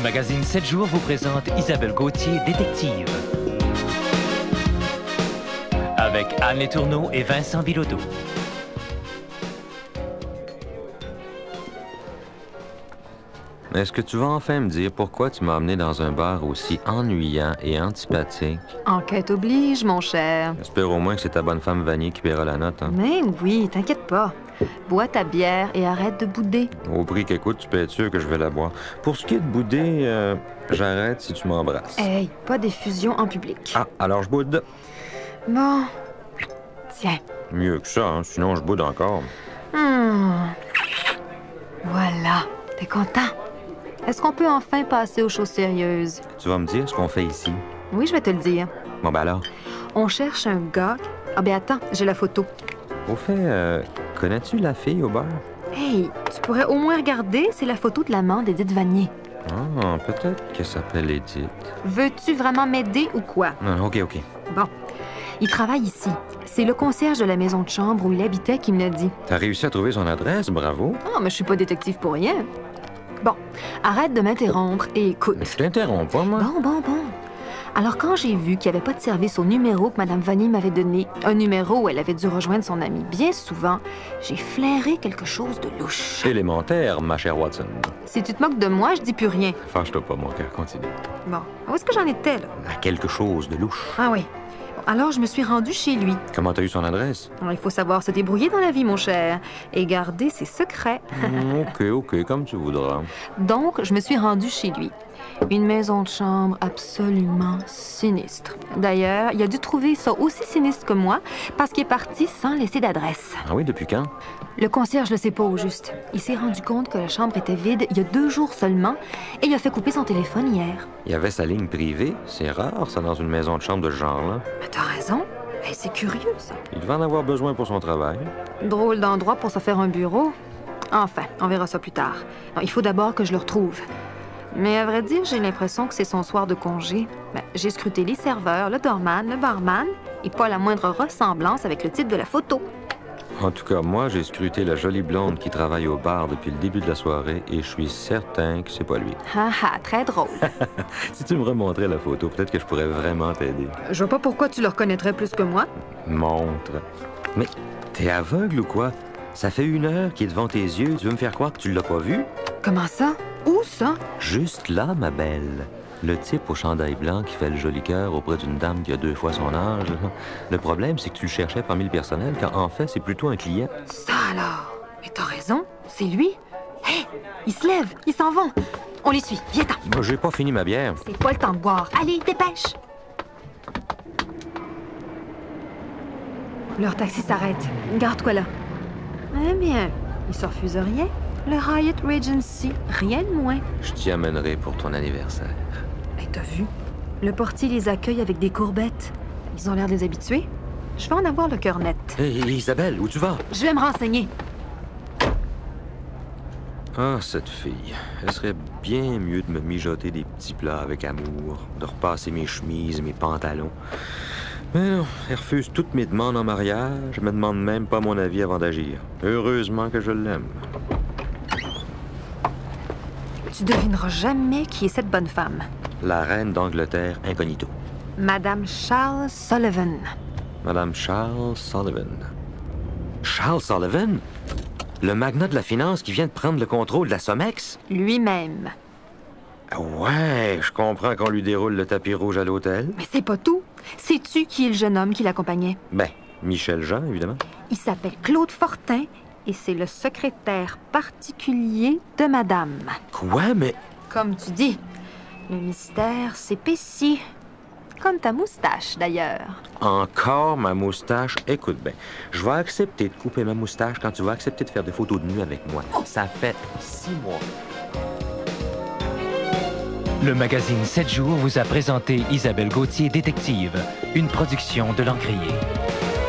magazine 7 jours vous présente Isabelle Gauthier, détective. Avec Anne Letourneau et Vincent Bilodeau. Est-ce que tu vas enfin me dire pourquoi tu m'as amené dans un bar aussi ennuyant et antipathique? Enquête oblige, mon cher. J'espère au moins que c'est ta bonne femme Vanier qui paiera la note. Hein? Mais oui, t'inquiète pas. Bois ta bière et arrête de bouder. Au prix qu'écoute, tu peux être sûr que je vais la boire. Pour ce qui est de bouder, j'arrête si tu m'embrasses. Hey, pas d'effusion en public. Ah, alors je boude. Bon. Tiens. Mieux que ça, hein? Sinon je boude encore. Voilà. T'es content? Est-ce qu'on peut enfin passer aux choses sérieuses? Tu vas me dire ce qu'on fait ici? Oui, je vais te le dire. Bon, ben alors. On cherche un gars... Ah ben attends, j'ai la photo. Au fait, connais-tu la fille au bar? Hey, tu pourrais au moins regarder, c'est la photo de l'amant d'Edith Vanier. Ah, peut-être qu'elle s'appelle Edith. Veux-tu vraiment m'aider ou quoi? Ah, OK. Bon. Il travaille ici. C'est le concierge de la maison de chambre où il habitait qui me l'a dit. T'as réussi à trouver son adresse, bravo. Ah, mais je suis pas détective pour rien. Bon, arrête de m'interrompre et écoute. Mais je t'interromps pas, moi. Bon. Alors, quand j'ai vu qu'il n'y avait pas de service au numéro que Mme Vanier m'avait donné, un numéro où elle avait dû rejoindre son ami bien souvent, j'ai flairé quelque chose de louche. Élémentaire, ma chère Watson. Si tu te moques de moi, je dis plus rien. Fâche-toi pas, mon cœur, continue. Bon, où est-ce que j'en étais, là? À quelque chose de louche. Ah oui. Alors, je me suis rendue chez lui. Comment t'as eu son adresse? Alors, il faut savoir se débrouiller dans la vie, mon cher, et garder ses secrets. OK, comme tu voudras. Donc, je me suis rendue chez lui. Une maison de chambre absolument sinistre. D'ailleurs, il a dû trouver ça aussi sinistre que moi parce qu'il est parti sans laisser d'adresse. Ah oui, depuis quand? Le concierge ne sait pas au juste. Il s'est rendu compte que la chambre était vide il y a 2 jours seulement et il a fait couper son téléphone hier. Il y avait sa ligne privée. C'est rare, ça, dans une maison de chambre de ce genre-là. Mais t'as raison. Hey, c'est curieux, ça. Il devait en avoir besoin pour son travail. Drôle d'endroit pour se faire un bureau. Enfin, on verra ça plus tard. Non, il faut d'abord que je le retrouve. Mais à vrai dire, j'ai l'impression que c'est son soir de congé. J'ai scruté les serveurs, le doorman, le barman, et pas la moindre ressemblance avec le type de la photo. En tout cas, moi, j'ai scruté la jolie blonde qui travaille au bar depuis le début de la soirée et je suis certain que c'est pas lui. Très drôle. Si tu me remontrais la photo, peut-être que je pourrais vraiment t'aider. Je vois pas pourquoi tu le reconnaîtrais plus que moi. Montre. Mais t'es aveugle ou quoi? Ça fait 1 heure qu'il est devant tes yeux. Tu veux me faire croire que tu l'as pas vu? Comment ça? Où ça? Juste là, ma belle. Le type au chandail blanc qui fait le joli cœur auprès d'une dame qui a 2 fois son âge. Le problème, c'est que tu le cherchais parmi le personnel, quand en fait, c'est plutôt un client. Ça alors? Mais t'as raison, c'est lui. Hé! Ils se lèvent, ils s'en vont. On les suit, viens-t'en. Moi, j'ai pas fini ma bière. C'est pas le temps de boire. Allez, dépêche! Leur taxi s'arrête. Garde-toi là. Eh bien, ils se refusent rien. Le Hyatt Regency, rien de moins. Je t'y amènerai pour ton anniversaire. Hey, t'as vu? Le portier les accueille avec des courbettes. Ils ont l'air des habitués. Je vais en avoir le cœur net. Hé, Isabelle, où tu vas? Je vais me renseigner. Ah, cette fille. Elle serait bien mieux de me mijoter des petits plats avec amour, de repasser mes chemises, mes pantalons. Mais non, elle refuse toutes mes demandes en mariage. Je me demande même pas mon avis avant d'agir. Heureusement que je l'aime. Tu devineras jamais qui est cette bonne femme. La reine d'Angleterre incognito. Madame Charles Sullivan. Madame Charles Sullivan. Charles Sullivan? Le magnat de la finance qui vient de prendre le contrôle de la Somex? Lui-même. Ouais, je comprends qu'on lui déroule le tapis rouge à l'hôtel. Mais c'est pas tout. Sais-tu qui est le jeune homme qui l'accompagnait? Ben, Michel Jean, évidemment. Il s'appelle Claude Fortin et c'est le secrétaire particulier de madame. Quoi, mais... Comme tu dis, le mystère s'épaissit. Comme ta moustache, d'ailleurs. Encore ma moustache? Écoute bien, je vais accepter de couper ma moustache quand tu vas accepter de faire des photos de nu avec moi. Ça fait 6 mois. Le magazine 7 jours vous a présenté Isabelle Gauthier, détective, une production de l'Encrier.